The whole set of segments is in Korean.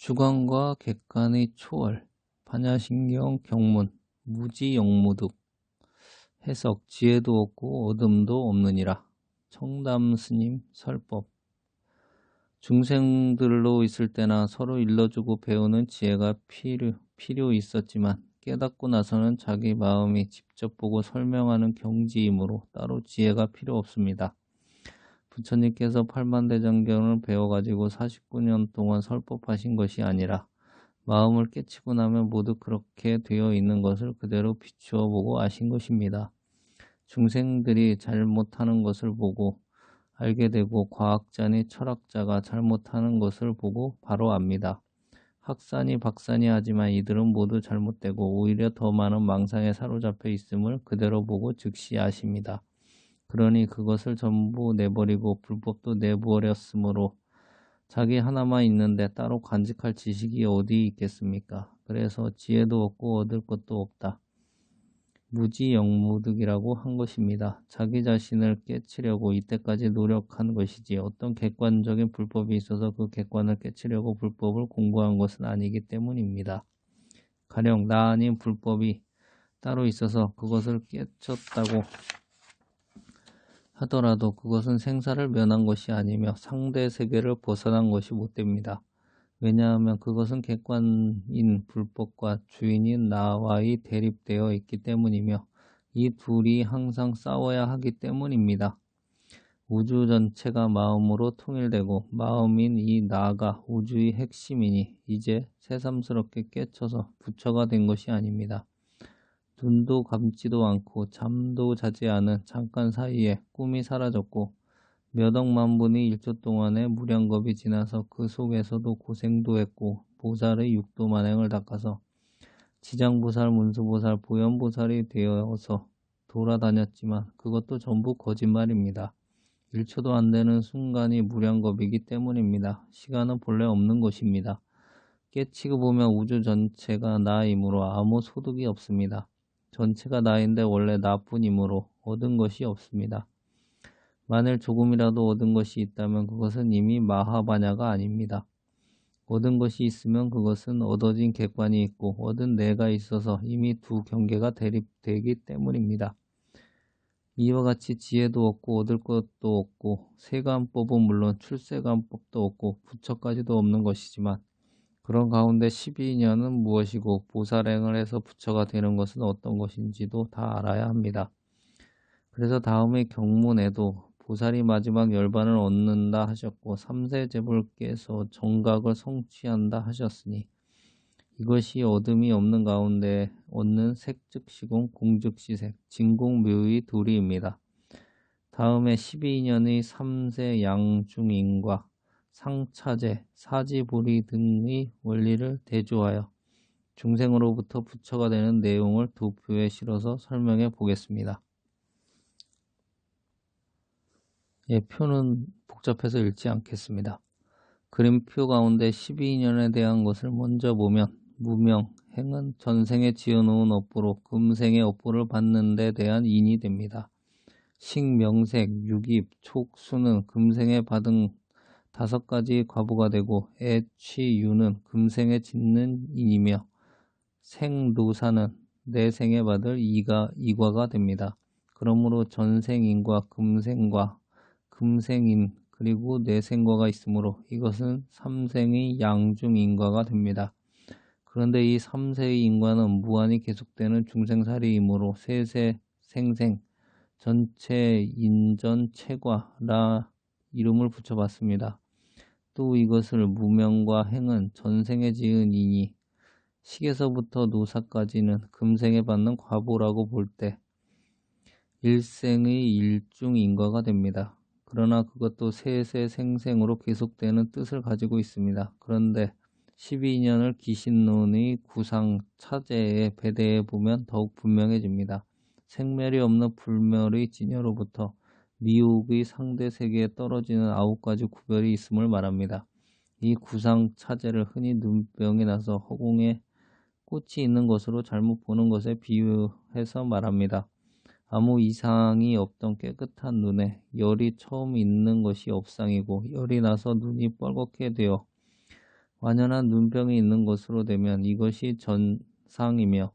주관과 객관의 초월, 반야신경 경문, 무지영무득, 해석, 지혜도 없고 어둠도 없느니라. 청담스님 설법. 중생들로 있을 때나 서로 일러주고 배우는 지혜가 필요 있었지만 깨닫고 나서는 자기 마음이 직접 보고 설명하는 경지이므로 따로 지혜가 필요 없습니다. 부처님께서 팔만대장경을 배워가지고 49년 동안 설법하신 것이 아니라 마음을 깨치고 나면 모두 그렇게 되어 있는 것을 그대로 비추어 보고 아신 것입니다. 중생들이 잘못하는 것을 보고 알게 되고 과학자니 철학자가 잘못하는 것을 보고 바로 압니다. 학사니 박사니 하지만 이들은 모두 잘못되고 오히려 더 많은 망상에 사로잡혀 있음을 그대로 보고 즉시 아십니다. 그러니 그것을 전부 내버리고 불법도 내버렸으므로 자기 하나만 있는데 따로 간직할 지식이 어디 있겠습니까? 그래서 지혜도 없고 얻을 것도 없다. 무지영무득이라고 한 것입니다. 자기 자신을 깨치려고 이때까지 노력한 것이지 어떤 객관적인 불법이 있어서 그 객관을 깨치려고 불법을 공부한 것은 아니기 때문입니다. 가령 나 아닌 불법이 따로 있어서 그것을 깨쳤다고 하더라도 그것은 생사를 면한 것이 아니며 상대 세계를 벗어난 것이 못됩니다. 왜냐하면 그것은 객관인 불법과 주인인 나와의 대립되어 있기 때문이며 이 둘이 항상 싸워야 하기 때문입니다. 우주 전체가 마음으로 통일되고 마음인 이 나가 우주의 핵심이니 이제 새삼스럽게 깨쳐서 부처가 된 것이 아닙니다. 눈도 감지도 않고 잠도 자지 않은 잠깐 사이에 꿈이 사라졌고 몇 억만 분의 1초 동안에 무량겁이 지나서 그 속에서도 고생도 했고 보살의 육도 만행을 닦아서 지장보살, 문수보살, 보현보살이 되어서 돌아다녔지만 그것도 전부 거짓말입니다. 1초도 안 되는 순간이 무량겁이기 때문입니다. 시간은 본래 없는 것입니다. 깨치고 보면 우주 전체가 나이므로 아무 소득이 없습니다. 전체가 나인데 원래 나뿐이므로 얻은 것이 없습니다. 만일 조금이라도 얻은 것이 있다면 그것은 이미 마하바냐가 아닙니다. 얻은 것이 있으면 그것은 얻어진 객관이 있고 얻은 내가 있어서 이미 두 경계가 대립되기 때문입니다. 이와 같이 지혜도 없고 얻을 것도 없고 세간법은 물론 출세간법도 없고 부처까지도 없는 것이지만 그런 가운데 12년은 무엇이고 보살행을 해서 부처가 되는 것은 어떤 것인지도 다 알아야 합니다. 그래서 다음의 경문에도 보살이 마지막 열반을 얻는다 하셨고 3세 제불께서 정각을 성취한다 하셨으니 이것이 어둠이 없는 가운데 얻는 색즉시공 공즉시색 진공묘의 도리입니다. 다음에 12년의 3세 양중인과 상차제, 사지보리 등의 원리를 대조하여 중생으로부터 부처가 되는 내용을 두 표에 실어서 설명해 보겠습니다. 표는 복잡해서 읽지 않겠습니다. 그림표 가운데 12년에 대한 것을 먼저 보면 무명, 행은 전생에 지어놓은 업보로 금생의 업보를 받는 데 대한 인이 됩니다. 식명색, 유깁, 촉, 수는 금생에 받은 5가지 과보가 되고 애, 취, 유는 금생에 짓는 인이며 생노사는 내생에 받을 이과가 됩니다. 그러므로 전생인과 금생과 금생인 그리고 내생과가 있으므로 이것은 3생의 양중인과가 됩니다. 그런데 이 3세의 인과는 무한히 계속되는 중생살이이므로 세세 생생 전체 인전 체과라 이름을 붙여봤습니다. 또 이것을 무명과 행은 전생에 지은 인이 식에서부터 노사까지는 금생에 받는 과보라고 볼 때 일생의 일중인과가 됩니다. 그러나 그것도 세세 생생으로 계속되는 뜻을 가지고 있습니다. 그런데 12년을 기신론의 구상 차제에 배대해 보면 더욱 분명해집니다. 생멸이 없는 불멸의 진여로부터 미혹의 상대 세계에 떨어지는 9가지 구별이 있음을 말합니다. 이 구상 차제를 흔히 눈병이 나서 허공에 꽃이 있는 것으로 잘못 보는 것에 비유해서 말합니다. 아무 이상이 없던 깨끗한 눈에 열이 처음 있는 것이 업상이고 열이 나서 눈이 뻘겋게 되어 완연한 눈병이 있는 것으로 되면 이것이 전상이며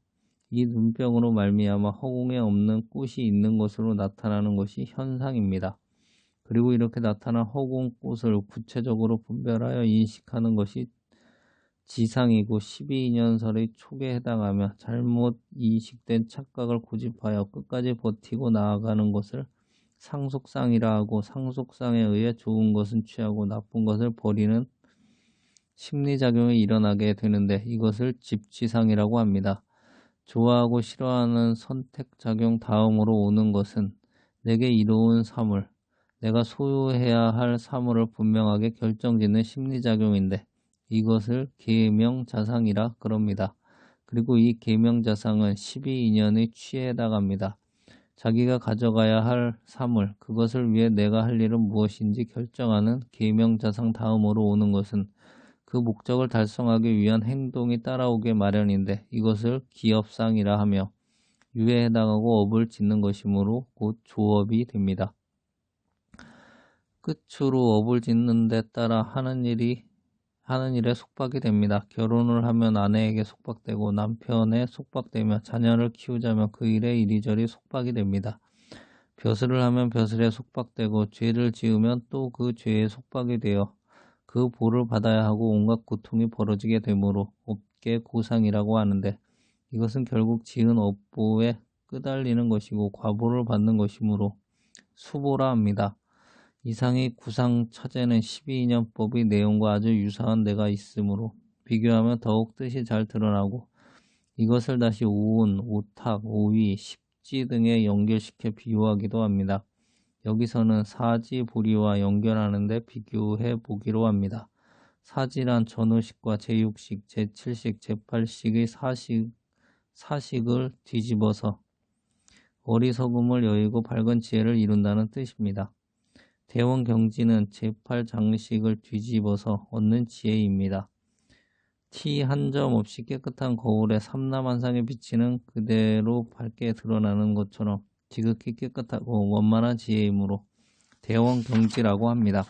이 눈병으로 말미암아 허공에 없는 꽃이 있는 것으로 나타나는 것이 현상입니다. 그리고 이렇게 나타난 허공 꽃을 구체적으로 분별하여 인식하는 것이 지상이고 12인연설의 촉에 해당하며 잘못 인식된 착각을 고집하여 끝까지 버티고 나아가는 것을 상속상이라 하고 상속상에 의해 좋은 것은 취하고 나쁜 것을 버리는 심리작용이 일어나게 되는데 이것을 집취상이라고 합니다. 좋아하고 싫어하는 선택작용 다음으로 오는 것은 내게 이로운 사물, 내가 소유해야 할 사물을 분명하게 결정짓는 심리작용인데 이것을 계명자상이라 그럽니다. 그리고 이 계명자상은 12인연의 취에 해당합니다. 자기가 가져가야 할 사물, 그것을 위해 내가 할 일은 무엇인지 결정하는 계명자상 다음으로 오는 것은 그 목적을 달성하기 위한 행동이 따라오게 마련인데 이것을 기업상이라 하며 유에 해당하고 업을 짓는 것이므로 곧 조업이 됩니다. 끝으로 업을 짓는 데 따라 하는 일에 속박이 됩니다. 결혼을 하면 아내에게 속박되고 남편에 속박되며 자녀를 키우자면 그 일에 이리저리 속박이 됩니다. 벼슬을 하면 벼슬에 속박되고 죄를 지으면 또 그 죄에 속박이 되어 그 보를 받아야 하고 온갖 고통이 벌어지게 되므로 업계 고상이라고 하는데 이것은 결국 지은 업보에 끄달리는 것이고 과보를 받는 것이므로 수보라 합니다. 이상의 구상처제는 12인연법의 내용과 아주 유사한 데가 있으므로 비교하면 더욱 뜻이 잘 드러나고 이것을 다시 오운, 오탁, 오위, 십지 등에 연결시켜 비유하기도 합니다. 여기서는 사지, 보리와 연결하는데 비교해 보기로 합니다. 사지란 전후식과 제6식, 제7식, 제8식의 사식을 뒤집어서 어리석음을 여의고 밝은 지혜를 이룬다는 뜻입니다. 대원경지는 제8장식을 뒤집어서 얻는 지혜입니다. 티 한 점 없이 깨끗한 거울에 삼라만상에 비치는 그대로 밝게 드러나는 것처럼 지극히 깨끗하고 원만한 지혜이므로 대원경지라고 합니다.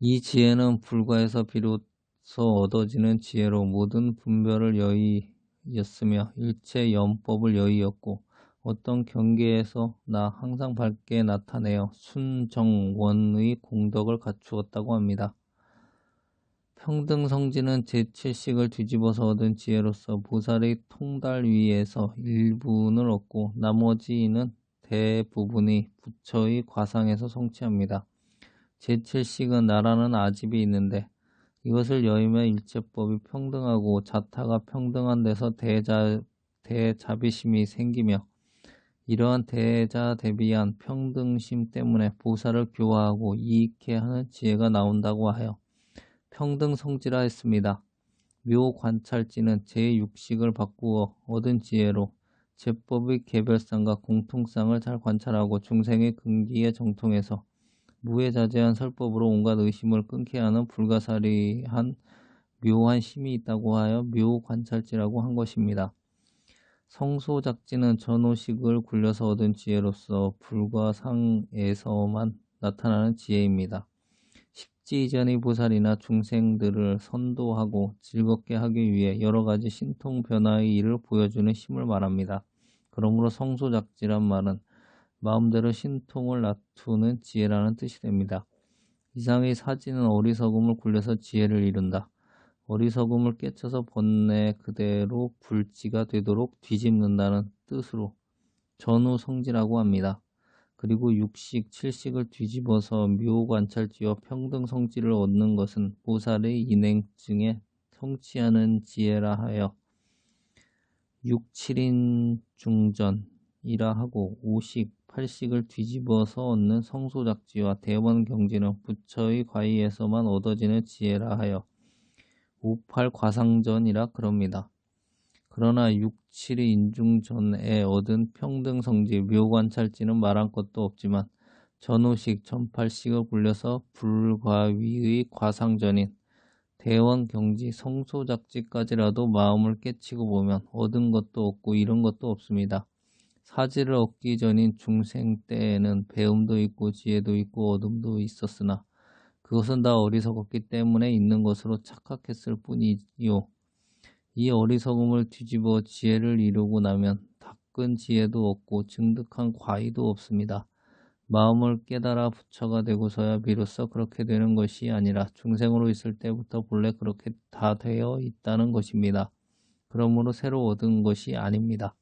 이 지혜는 불과에서 비로소 얻어지는 지혜로 모든 분별을 여의였으며 일체 연법을 여의였고 어떤 경계에서 항상 밝게 나타내어 순정원의 공덕을 갖추었다고 합니다. 평등성지는 제7식을 뒤집어서 얻은 지혜로서 보살의 통달 위에서 일분을 얻고 나머지는 대부분이 부처의 과상에서 성취합니다. 제7식은 나라는 아집이 있는데 이것을 여의면 일체법이 평등하고 자타가 평등한 데서 대자비심이 생기며 이러한 대자대비한 평등심 때문에 보살을 교화하고 이익해 하는 지혜가 나온다고 하여 평등성지라 했습니다. 묘관찰지는 제6식을 바꾸어 얻은 지혜로 제법의 개별상과 공통상을 잘 관찰하고 중생의 근기에 정통해서 무해자재한 설법으로 온갖 의심을 끊게 하는 불가사리한 묘한 심이 있다고 하여 묘관찰지라고 한 것입니다. 성소작지는 전호식을 굴려서 얻은 지혜로서 불과상에서만 나타나는 지혜입니다. 식지 이전의 보살이나 중생들을 선도하고 즐겁게 하기 위해 여러 가지 신통 변화의 일을 보여주는 힘을 말합니다. 그러므로 성소작지란 말은 마음대로 신통을 낮추는 지혜라는 뜻이 됩니다. 이상의 사지는 어리석음을 굴려서 지혜를 이룬다. 어리석음을 깨쳐서 번뇌 그대로 불지가 되도록 뒤집는다는 뜻으로 전후성지라고 합니다. 그리고 6식, 7식을 뒤집어서 묘관찰지와 평등성지를 얻는 것은 보살의 인행증에 성취하는 지혜라 하여 6, 7인 중전이라 하고 5식, 8식을 뒤집어서 얻는 성소작지와 대원경지는 부처의 과의에서만 얻어지는 지혜라 하여 5, 8 과상전이라 그럽니다. 그러나 6, 7의 인중전에 얻은 평등성지, 묘관찰지는 말한 것도 없지만 전후식, 전팔식을 굴려서 불과위의 과상전인 대원경지, 성소작지까지라도 마음을 깨치고 보면 얻은 것도 없고 잃은 것도 없습니다. 사지를 얻기 전인 중생 때에는 배움도 있고 지혜도 있고 어둠도 있었으나 그것은 다 어리석었기 때문에 있는 것으로 착각했을 뿐이요. 이 어리석음을 뒤집어 지혜를 이루고 나면 닦은 지혜도 없고 증득한 과의도 없습니다. 마음을 깨달아 부처가 되고서야 비로소 그렇게 되는 것이 아니라 중생으로 있을 때부터 본래 그렇게 다 되어 있다는 것입니다. 그러므로 새로 얻은 것이 아닙니다.